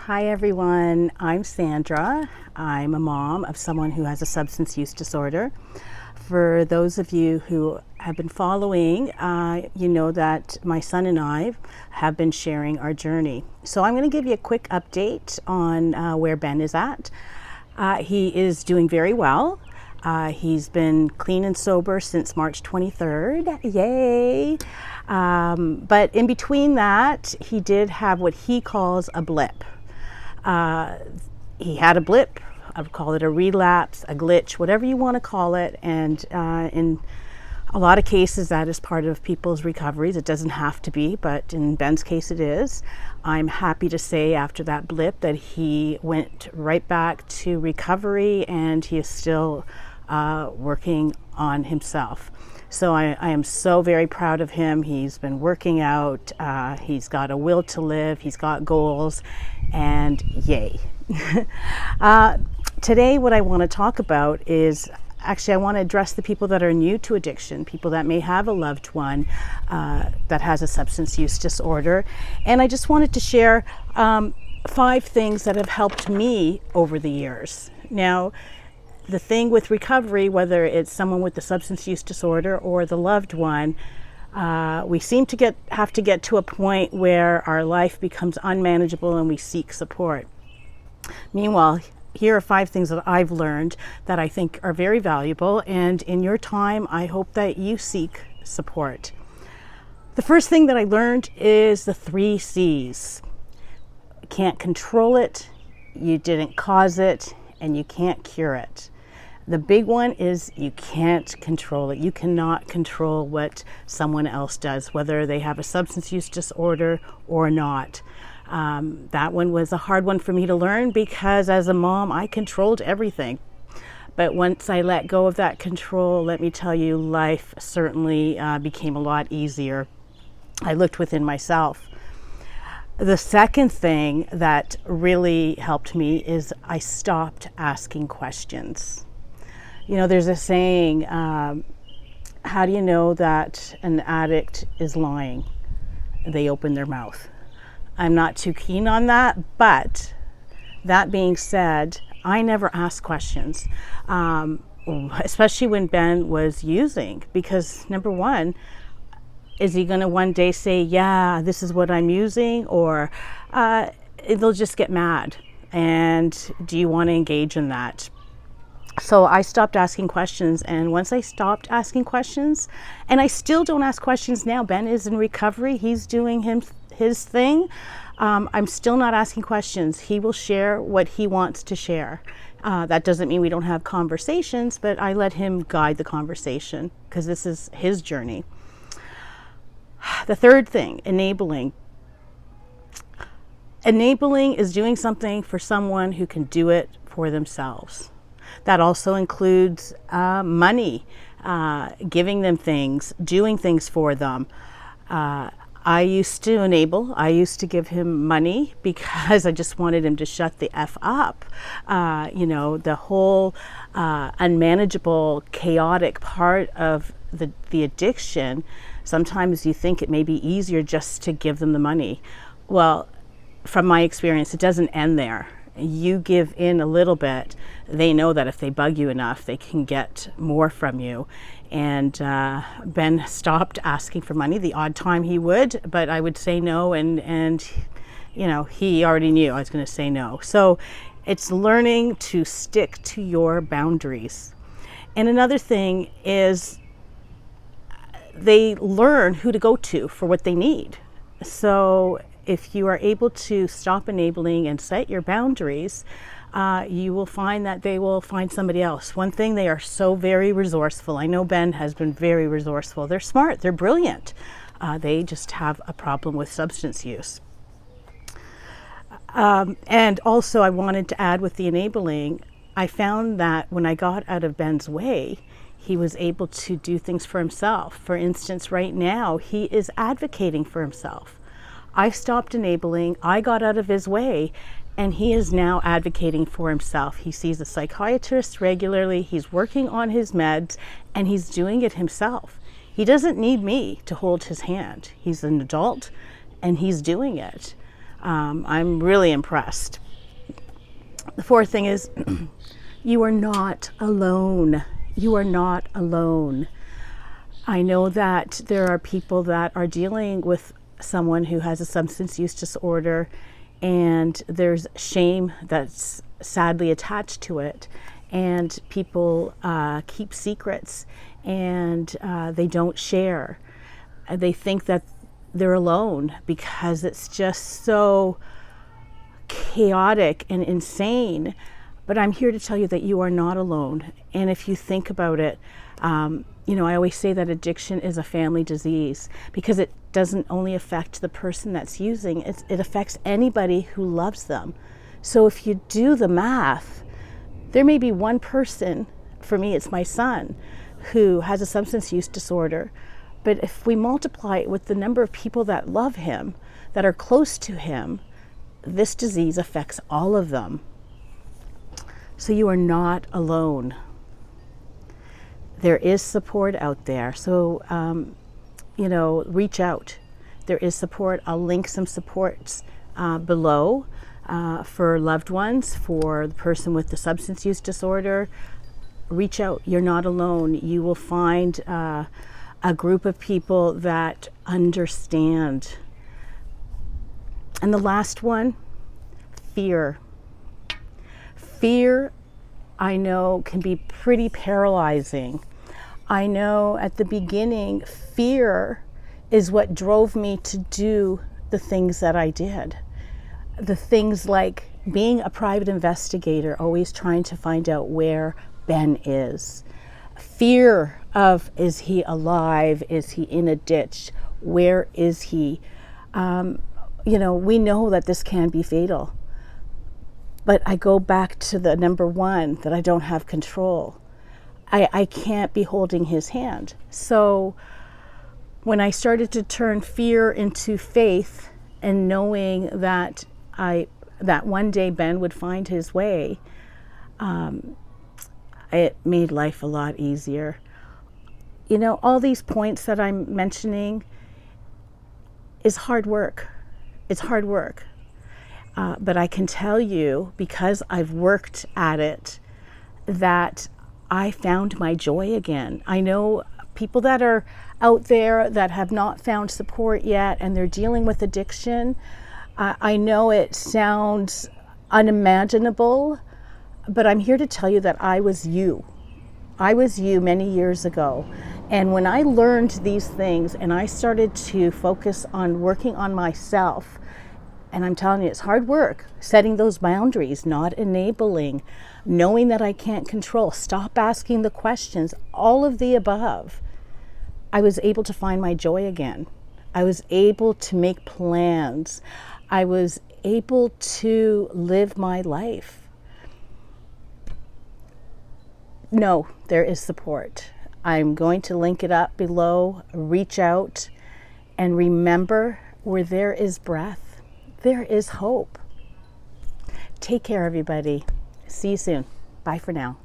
Hi everyone, I'm Sandra. I'm a mom of someone who has a substance use disorder. For those of you who have been following, you know that my son and I have been sharing our journey. So I'm going to give you a quick update on where Ben is at. He is doing very well. He's been clean and sober since March 23rd. Yay! But in between that, he did have what he calls a blip. He had a blip. I would call it a relapse, a glitch, whatever you want to call it. And in a lot of cases, that is part of people's recoveries. It doesn't have to be, but in Ben's case, it is. I'm happy to say after that blip that he went right back to recovery, and he is still working on himself. So I am so very proud of him. He's been working out. He's got a will to live. He's got goals, and yay. Today, what I want to talk about is actually I want to address the people that are new to addiction, people that may have a loved one that has a substance use disorder. And I just wanted to share 5 things that have helped me over the years. Now, the thing with recovery, whether it's someone with the substance use disorder or the loved one, we seem to have to get to a point where our life becomes unmanageable and we seek support. Meanwhile, here are 5 things that I've learned that I think are very valuable, and in your time, I hope that you seek support. The first thing that I learned is the 3 C's. You can't control it, you didn't cause it, and you can't cure it. The big one is you can't control it. You cannot control what someone else does, whether they have a substance use disorder or not. That one was a hard one for me to learn because as a mom, I controlled everything. But once I let go of that control, let me tell you, life certainly became a lot easier. I looked within myself. The second thing that really helped me is I stopped asking questions. You know, there's a saying, how do you know that an addict is lying? They open their mouth. I'm not too keen on that, but that being said, I never asked questions, especially when Ben was using, because number one, is he going to one day say, yeah, this is what I'm using, or they'll just get mad, and do you want to engage in that? So I stopped asking questions, and once I stopped asking questions, and I still don't ask questions now, Ben is in recovery, he's doing his thing, I'm still not asking questions. He will share what he wants to share. That doesn't mean we don't have conversations, but I let him guide the conversation because this is his journey. The third thing, enabling. Enabling is doing something for someone who can do it for themselves. That also includes money, giving them things, doing things for them. I used to enable. I used to give him money because I just wanted him to shut the F up. The whole unmanageable, chaotic part of the addiction, sometimes you think it may be easier just to give them the money. Well, from my experience, it doesn't end there. You give in a little bit, they know that if they bug you enough, they can get more from you. And Ben stopped asking for money. The odd time he would, but I would say no, and he already knew I was going to say no. So it's learning to stick to your boundaries. And another thing is they learn who to go to for what they need. So if you are able to stop enabling and set your boundaries, you will find that they will find somebody else. One thing, they are so very resourceful. I know Ben has been very resourceful. They're smart, they're brilliant. They just have a problem with substance use. And also I wanted to add with the enabling, I found that when I got out of Ben's way, he was able to do things for himself. For instance, right now, he is advocating for himself. I stopped enabling, I got out of his way, and he is now advocating for himself. He sees a psychiatrist regularly, he's working on his meds, and he's doing it himself. He doesn't need me to hold his hand. He's an adult, and he's doing it. I'm really impressed. The fourth thing is you are not alone. You are not alone. I know that there are people that are dealing with someone who has a substance use disorder, and there's shame that's sadly attached to it, and people keep secrets, and they don't share. They think that they're alone because it's just so chaotic and insane. But I'm here to tell you that you are not alone. And if you think about it, I always say that addiction is a family disease because it doesn't only affect the person that's using, it affects anybody who loves them. So if you do the math, there may be one person, for me it's my son, who has a substance use disorder. But if we multiply it with the number of people that love him, that are close to him, this disease affects all of them. So you are not alone. There is support out there. So, reach out. There is support. I'll link some supports below for loved ones, for the person with the substance use disorder. Reach out. You're not alone. You will find a group of people that understand. And the last one, fear. Fear, I know, can be pretty paralyzing. I know at the beginning, fear is what drove me to do the things that I did. The things like being a private investigator, always trying to find out where Ben is. Fear of, is he alive? Is he in a ditch? Where is he? We know that this can be fatal. But I go back to the number one, that I don't have control. I can't be holding his hand. So when I started to turn fear into faith and knowing that that one day Ben would find his way, it made life a lot easier. All these points that I'm mentioning is hard work. It's hard work. But I can tell you, because I've worked at it, that I found my joy again. I know people that are out there that have not found support yet and they're dealing with addiction. I know it sounds unimaginable, but I'm here to tell you that I was you. I was you many years ago. And when I learned these things and I started to focus on working on myself, and I'm telling you, it's hard work, setting those boundaries, not enabling, knowing that I can't control, stop asking the questions, all of the above. I was able to find my joy again. I was able to make plans. I was able to live my life. No, there is support. I'm going to link it up below. Reach out and remember, where there is breath, there is hope. Take care, everybody. See you soon. Bye for now.